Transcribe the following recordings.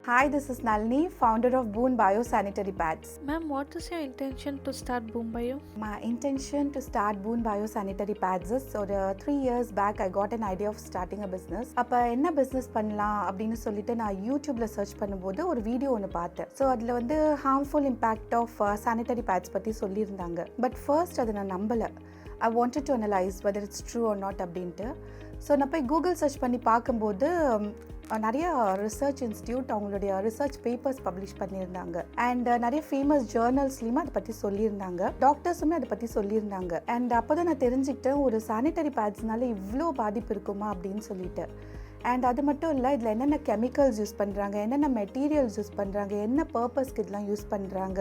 Hi, this is Nalini, founder of Boon Bio Sanitary Pads. Ma'am, what is your intention to start Boom Bio? My intention to start Boon Bio Sanitary Pads is 3 years back I got an idea of starting a business. அப்போ என்ன business பண்ணலாம் அப்படின்னு சொல்லிட்டு நான் யூடியூப்ல search பண்ணும்போது ஒரு video ஒன்று பார்த்தேன். ஸோ அதில் வந்து harmful impact of sanitary pads பற்றி சொல்லியிருந்தாங்க. பட் ஃபர்ஸ்ட் அதை நான் நம்பலை. I wanted to analyze whether it's true or not அப்படின்ட்டு. ஸோ நான் போய் கூகுள் சர்ச் பண்ணி பார்க்கும்போது நிறைய ரிசர்ச் இன்ஸ்டியூட் அவங்களுடைய ரிசர்ச் பேப்பர்ஸ் பப்ளிஷ் பண்ணியிருந்தாங்க. அண்ட் நிறைய ஃபேமஸ் ஜேர்னல்ஸ்லையுமே அதை பற்றி சொல்லியிருந்தாங்க. டாக்டர்ஸுமே அதை பற்றி சொல்லியிருந்தாங்க. அண்ட் அப்போ தான் நான் தெரிஞ்சுக்கிட்டேன் ஒரு சானிட்டரி பேட்ஸ்னால இவ்வளோ பாதிப்பு இருக்குமா அப்படின்னு சொல்லிட்டு. அண்ட் அது மட்டும் இல்லை, இதில் என்னென்ன கெமிக்கல்ஸ் யூஸ் பண்ணுறாங்க, என்னென்ன மெட்டீரியல்ஸ் யூஸ் பண்ணுறாங்க, என்ன பர்பஸ்க்கு இதெல்லாம் யூஸ் பண்ணுறாங்க,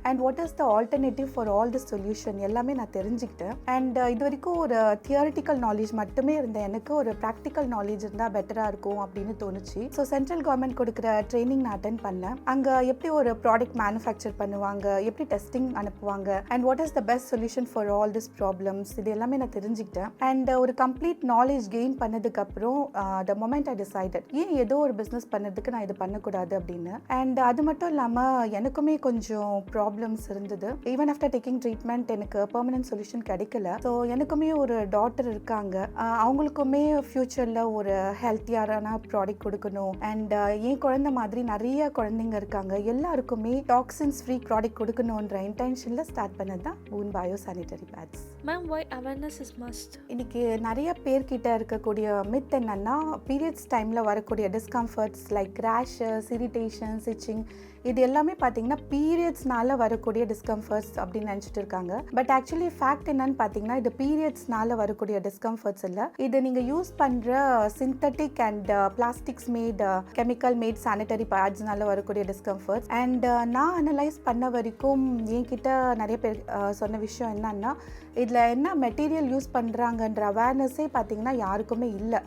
and what is the alternative for all the solution எல்லாமே நான் தெரிஞ்சுக்கிட்டேன். அண்ட் இது வரைக்கும் ஒரு தியரிட்டிக்கல் நாலேஜ் மட்டுமே இருந்த எனக்கு ஒரு ப்ராக்டிக்கல் நாலேஜ் இருந்தால் பெட்டராக இருக்கும் அப்படின்னு தோணுச்சு. ஸோ சென்ட்ரல் கவர்மெண்ட் கொடுக்குற ட்ரைனிங் நான் அட்டென்ட் பண்ணேன். அங்கே எப்படி ஒரு ப்ராடக்ட் மேனுஃபேக்சர் பண்ணுவாங்க, எப்படி டெஸ்டிங் அனுப்புவாங்க, and what is the best solution for all this problems, இது எல்லாமே நான் தெரிஞ்சுக்கிட்டேன். அண்ட் ஒரு கம்ப்ளீட் நாலேஜ் கெயின் பண்ணதுக்கப்புறம் த மொமெண்ட் ஐ டிசைடட் ஏன் ஏதோ ஒரு பிஸ்னஸ் பண்ணதுக்கு நான் இது பண்ணக்கூடாது அப்படின்னு. அண்ட் அது மட்டும் இல்லாமல் எனக்குமே கொஞ்சம் ப்ராப்ளம்ஸ் இருந்தது. ஈவன் ஆஃப்டர் டேக்கிங் ட்ரீட்மெண்ட் எனக்கு பெர்மனன்ட் சொல்யூஷன் கிடைக்கல. ஸோ எனக்குமே ஒரு டாட்டர் இருக்காங்க. அவங்களுக்குமே ஃபியூச்சரில் ஒரு ஹெல்த்தியான ப்ராடக்ட் கொடுக்கணும். அண்ட் என் குழந்தை மாதிரி நிறைய குழந்தைங்க இருக்காங்க, எல்லாருக்குமே டாக்ஸின்ஸ் ஃப்ரீ ப்ராடக்ட் கொடுக்கணுன்ற இன்டென்ஷனில் ஸ்டார்ட் பண்ணது தான் Boon bio sanitary pads. Ma'am, why awareness is must? இன்னைக்கு நிறைய பேர்கிட்ட இருக்கக்கூடிய மித் என்னன்னா, பீரியட்ஸ் டைமில் வரக்கூடிய discomforts like rashes, irritations, itching, இது எல்லாமே பார்த்தீங்கன்னா பீரியட்ஸ்னால வரக்கூடிய டிஸ்கம்ஃபர்ட்ஸ் அப்படின்னு நினச்சிட்டு இருக்காங்க. பட் ஆக்சுவலி ஃபேக்ட் என்னன்னு பார்த்தீங்கன்னா, இது பீரியட்ஸ்னால வரக்கூடிய டிஸ்கம்ஃபர்ட்ஸ் இல்லை. இது நீங்கள் யூஸ் பண்ணுற synthetic and plastics made chemical made sanitary பேட்ஸ்னால வரக்கூடிய டிஸ்கம்ஃபர்ட்ஸ். அண்ட் நான் அனலைஸ் பண்ண வரைக்கும் என்கிட்ட நிறைய பேர் சொன்ன விஷயம் என்னன்னா, இதில் என்ன மெட்டீரியல் யூஸ் பண்ணுறாங்கன்ற அவேர்னஸே பார்த்தீங்கன்னா யாருக்குமே இல்லை.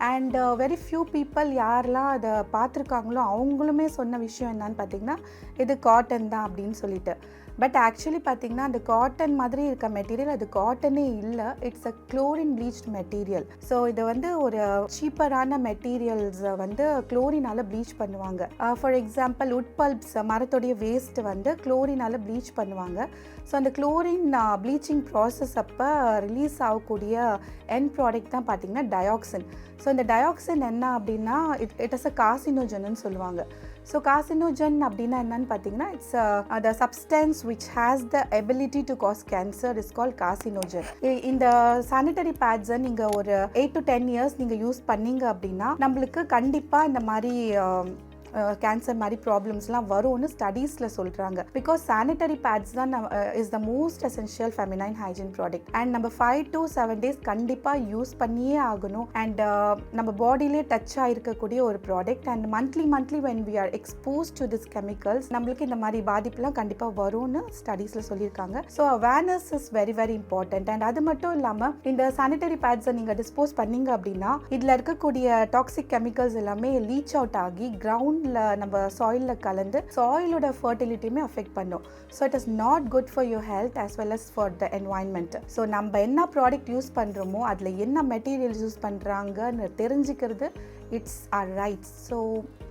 அண்ட் வெரி ஃபியூ பீப்புள் யாரெல்லாம் அதை பார்த்துருக்காங்களோ அவங்களுமே சொன்ன விஷயம் என்னன்னு பார்த்தீங்கன்னா, இது காட்டன் தான் அப்படின்னு சொல்லிட்டு. பட் ஆக்சுவலி பார்த்தீங்கன்னா அந்த காட்டன் மாதிரி இருக்க மெட்டீரியல் அது காட்டனே இல்லை, it's a chlorine bleached material. So இது வந்து ஒரு சீப்பரான மெட்டீரியல்ஸை வந்து குளோரினால் ப்ளீச் பண்ணுவாங்க. ஃபார் எக்ஸாம்பிள் உட் பல்ப்ஸ், மரத்துடைய வேஸ்ட் வந்து குளோரினால் ப்ளீச் பண்ணுவாங்க. ஸோ அந்த குளோரின் ப்ளீச்சிங் ப்ராசஸ் அப்போ ரிலீஸ் ஆகக்கூடிய எண்ட் ப்ராடக்ட் தான் பார்த்தீங்கன்னா டயாக்சின். ஸோ இந்த டயாக்சின் என்ன அப்படின்னா, இட் இஸ் அ கார்சினோஜன்னு சொல்லுவாங்க. ஸோ கார்சினோஜன் அப்படின்னா என்னன்னு பார்த்தீங்கன்னா, it's the substance which has the ability to cause cancer is called carcinogen. இந்த சானிட்டரி பேட்ஸை நீங்கள் ஒரு 8 to 10 years நீங்கள் யூஸ் பண்ணீங்க அப்படின்னா நம்மளுக்கு கண்டிப்பாக இந்த மாதிரி கேன்சர் மாதிரி ப்ராப்ளம்ஸ்லாம் வரும்னு ஸ்டடீஸில் சொல்கிறாங்க. பிகாஸ் சானிட்டரி பேட்ஸ் தான் is the most essential feminine hygiene product. And நம்ம 5 to 7 days கண்டிப்பாக யூஸ் பண்ணியே ஆகணும். அண்ட் நம்ம பாடியிலே டச் ஆகிருக்கக்கூடிய ஒரு product. And monthly when we are exposed to this chemicals நம்மளுக்கு இந்த மாதிரி பாதிப்புலாம் கண்டிப்பாக வரும்னு ஸ்டடீஸில் சொல்லியிருக்காங்க. So awareness is very very important. And அது மட்டும் இல்லாமல் இந்த சானிட்டரி பேட்ஸை நீங்கள் டிஸ்போஸ் பண்ணீங்க அப்படின்னா இதில் இருக்கக்கூடிய டாக்ஸிக் கெமிக்கல்ஸ் எல்லாமே லீச் அவுட் ஆகி கிரவுண்ட் நம்ம சாயில்ல கலந்து சாயிலோட ஃபர்டிலிட்டியுமே அஃபெக்ட் பண்ணும். So it is not good for your health as well as for the environment. So நம்ம என்ன ப்ராடக்ட் யூஸ் பண்ணுறோமோ அதில் என்ன மெட்டீரியல்ஸ் யூஸ் பண்ணுறாங்கன்னு தெரிஞ்சுக்கிறது it's our rights. So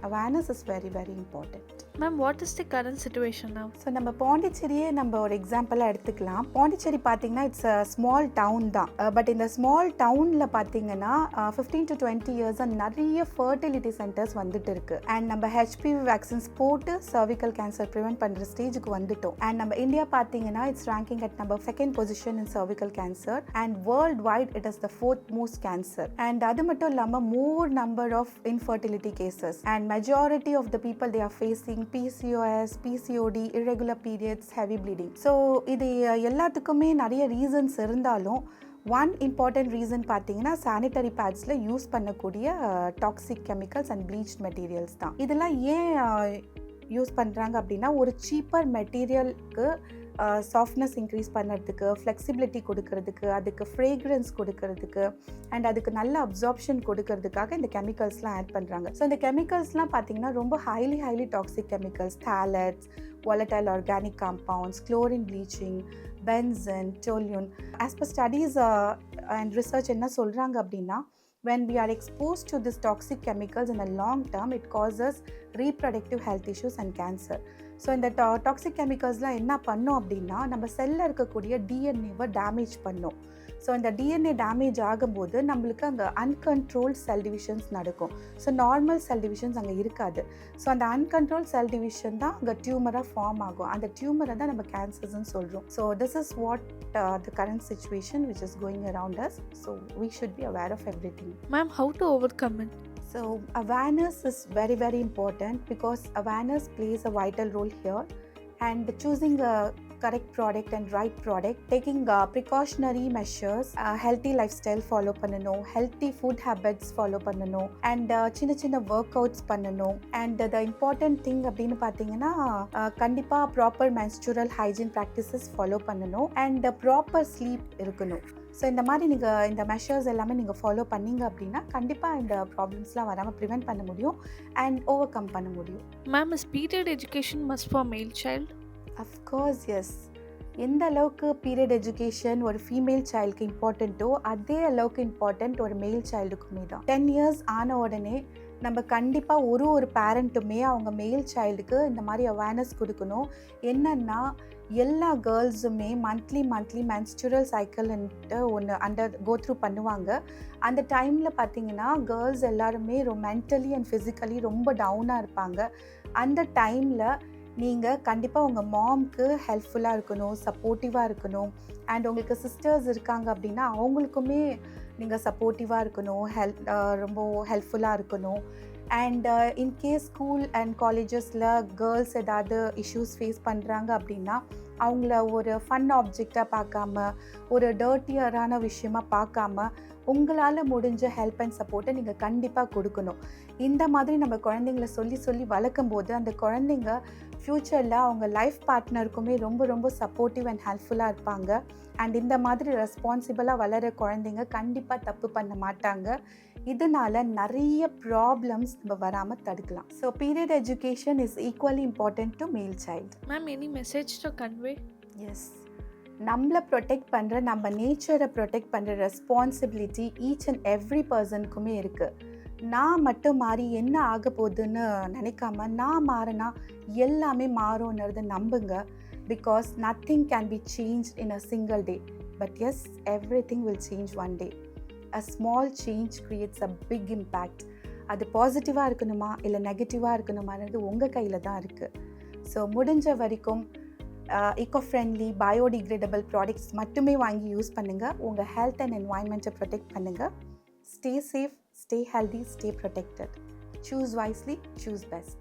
awareness is very very important. Ma'am, what is the current situation now? So நம்ம பாண்டிச்சேரியே நம்ம ஒரு எக்ஸாம்பிளாக எடுத்துக்கலாம். பாண்டிச்சேரி பார்த்தீங்கன்னா இட்ஸ் அ ஸ்மால் டவுன் தான். பட் இந்த ஸ்மால் டவுனில் பார்த்தீங்கன்னா 15 to 20 இயர்ஸாக நிறைய ஃபர்டிலிட்டி சென்டர்ஸ் வந்துட்டு இருக்கு. அண்ட் நம்ம ஹெச்பிவி வேக்சின்ஸ் போட்டு சர்விக்கல் கேன்சர் ப்ரிவென்ட் பண்ணுற ஸ்டேஜுக்கு வந்துட்டோம். அண்ட் நம்ம இந்தியா பார்த்தீங்கன்னா it's ranking at number 2nd position in cervical cancer. And worldwide it is the 4th most cancer. And அது மட்டும் இல்லாமல் more number of infertility cases. And majority of the people they are facing PCOS, PCOD, irregular periods, heavy bleeding. So இது எல்லாத்துக்குமே நிறைய reasons இருந்தாலும் one important reason பார்த்தீங்கன்னா sanitary பேட்ஸில் use பண்ணக்கூடிய toxic chemicals and ப்ளீச்ட் materials தான். இதெல்லாம் ஏன் யூஸ் பண்ணுறாங்க அப்படின்னா, ஒரு சீப்பர் மெட்டீரியலுக்கு சாஃப்ட்னஸ் இன்க்ரீஸ் பண்ணுறதுக்கு, ஃப்ளெக்சிபிலிட்டி கொடுக்கறதுக்கு, அதுக்கு ஃப்ரேக்ரன்ஸ் கொடுக்கறதுக்கு, அண்ட் அதுக்கு நல்ல அப்சார்ப்ஷன் கொடுக்கறதுக்காக இந்த கெமிக்கல்ஸ்லாம் ஆட் பண்ணுறாங்க. ஸோ இந்த கெமிக்கல்ஸ்லாம் பார்த்தீங்கன்னா ரொம்ப highly toxic chemicals, thalates, volatile organic compounds, chlorine bleaching, benzene, toluene. As per studies and research என்ன சொல்கிறாங்க அப்படின்னா, when we are exposed to these toxic chemicals in the long term, it causes reproductive health issues and cancer. So இந்த toxic கெமிக்கல்ஸ்லாம் என்ன பண்ணும் அப்படின்னா நம்ம செல்லில் இருக்கக்கூடிய டிஎன்ஏவை டேமேஜ் பண்ணும். ஸோ இந்த டிஎன்ஏ டேமேஜ் ஆகும்போது நம்மளுக்கு அங்கே அன்கண்ட்ரோல்ட் செல் டிவிஷன்ஸ் நடக்கும். ஸோ நார்மல் செல் டிவிஷன்ஸ் அங்கே இருக்காது. ஸோ அந்த அன்கண்ட்ரோல் செல் டிவிஷன் தான் அங்கே டியூமராக ஃபார்ம் ஆகும். அந்த டியூமரை தான் நம்ம கேன்சர்ஸ்ன்னு சொல்கிறோம். So this is what the current situation which is going around us. So we should be aware of everything. Ma'am, how to overcome it? So awareness is very, very important because awareness plays a vital role here, and choosing a correct product and right product, taking precautionary measures, healthy lifestyle follow பண்ணனும், healthy food habits follow பண்ணனும், and சின்ன சின்ன workouts பண்ணனும். And the important thing அப்படின்னு பார்த்தீங்கன்னா கண்டிப்பா proper menstrual hygiene practices follow பண்ணனும், and proper sleep இருக்கணும். ஸோ இந்த மாதிரி நீங்கள் இந்த மெஷர்ஸ் எல்லாமே நீங்கள் ஃபாலோ பண்ணீங்க அப்படின்னா கண்டிப்பாக இந்த ப்ராப்ளம்ஸ்லாம் வராமல் ப்ரிவெண்ட் பண்ண முடியும் அண்ட் ஓவர் கம் பண்ண முடியும். Ma'am, is period education must for male child? Of course S. எந்த அளவுக்கு பீரியட் எஜுகேஷன் ஒரு ஃபீமேல் சைல்டுக்கு இம்பார்ட்டண்ட்டோ அதே அளவுக்கு இம்பார்ட்டண்ட் ஒரு மேல் சைல்டுக்குமே தான். 10 இயர்ஸ் ஆன உடனே நம்ம கண்டிப்பாக ஒரு பேரண்ட்டுமே அவங்க மேல் சைல்டுக்கு இந்த மாதிரி அவேர்னஸ் கொடுக்கணும். என்னென்னா எல்லா கேர்ள்ஸுமே மந்த்லி மென்ஸ்ட்ரல் சைக்கிள்ன்ட்டு ஒன்று கோ த்ரூ பண்ணுவாங்க. அந்த டைமில் பார்த்தீங்கன்னா கேர்ள்ஸ் எல்லாருமே மென்டலி அண்ட் ஃபிசிக்கலி ரொம்ப டவுனாக இருப்பாங்க. அந்த டைமில் நீங்கள் கண்டிப்பாக உங்கள் மாம்க்கு ஹெல்ப்ஃபுல்லாக இருக்கணும், சப்போர்ட்டிவாக இருக்கணும். அண்ட் உங்களுக்கு சிஸ்டர்ஸ் இருக்காங்க அப்படின்னா அவங்களுக்குமே நீங்கள் சப்போர்ட்டிவாக இருக்கணும், ரொம்ப ஹெல்ப்ஃபுல்லாக இருக்கணும். அண்ட் இன்கேஸ் ஸ்கூல் அண்ட் காலேஜஸில் கேர்ள்ஸ் ஏதாவது இஷ்யூஸ் ஃபேஸ் பண்ணுறாங்க அப்படின்னா அவங்கள ஒரு ஃபன் ஆப்ஜெக்டாக பார்க்காம, ஒரு டர்ட்டியரான விஷயமாக பார்க்காம உங்களால் முடிஞ்ச ஹெல்ப் அண்ட் சப்போர்ட்டை நீங்கள் கண்டிப்பாக கொடுக்கணும். இந்த மாதிரி நம்ம குழந்தைங்கள சொல்லி வளர்க்கும் போது அந்த குழந்தைங்க ஃப்யூச்சரில் அவங்க லைஃப் பார்ட்னருக்குமே ரொம்ப சப்போர்ட்டிவ் அண்ட் ஹெல்ப்ஃபுல்லாக இருப்பாங்க. அண்ட் இந்த மாதிரி ரெஸ்பான்சிபிளாக வளர குழந்தைங்க கண்டிப்பாக தப்பு பண்ண மாட்டாங்க. இதனால் நிறைய ப்ராப்ளம்ஸ் நம்ம வராமல் தடுக்கலாம். So period education is equally important to male child. Ma'am, any message to convey? Yes, நம்மளை ப்ரொடெக்ட் பண்ணுற, நம்ம நேச்சரை ப்ரொடெக்ட் பண்ணுற ரெஸ்பான்சிபிலிட்டி ஈச் அண்ட் எவ்ரி பர்சனுக்குமே இருக்குது. நான் மட்டும் மாறி என்ன ஆக போகுதுன்னு நினைக்காம நான் மாறினா எல்லாமே மாறும்ன்றதை நம்புங்க. Because nothing can be change in a single day, but yes everything will change one day. A small change creates a big impact. அது பாசிட்டிவாக இருக்கணுமா இல்லை நெகட்டிவாக இருக்கணுமான்றது உங்கள் கையில் தான் இருக்குது. ஸோ முடிஞ்ச வரைக்கும் eco friendly biodegradable products மட்டுமே வாங்கி யூஸ் பண்ணுங்கள். உங்கள் ஹெல்த் அண்ட் என்வாயன்மெண்ட்டை ப்ரொடெக்ட் பண்ணுங்கள். Stay safe, stay healthy, stay protected. Choose wisely, choose best.